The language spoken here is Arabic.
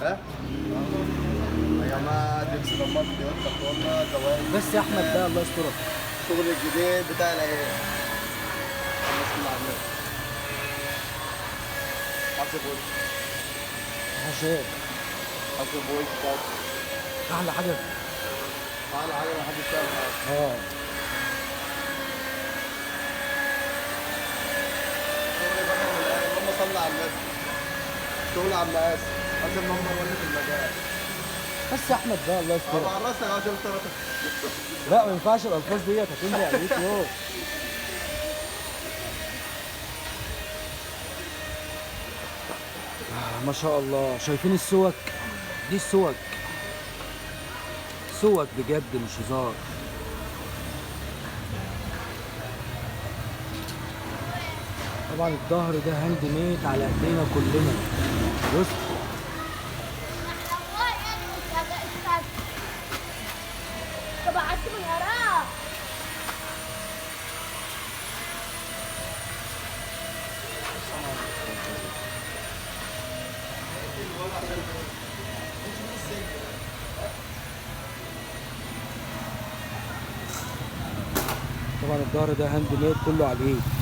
ها؟ يا جماعة لبس ضمات تويوتا كورولا دوام. بس يا احمد ده الله يسترك. الشغل الجديد بتاع العيال. الناس اللي عاملاه. حاسب وش. عشان حاسب وش بس. احلى حاجه. أعلى حاجة محدش يعمل حاجة. اه شغل بقى من الآخر، اللهم صل على النبي. شغل عم قاسم. قاسم نمبر 1 في المجال. بس يا احمد ده الله أنا يسترك. بعرسك عشان ترى. لا ما ينفعش الالفاظ ديت هتنزل على اليوتيوب. ما شاء الله شايفين السوك؟ دي السوك. سوك بجد مش هزار. طبعا الظهر ده هاند ميد على ايدينا كلنا. بص بعت من وراه. طبعا الظهر ده هاند ميد كله على الايد.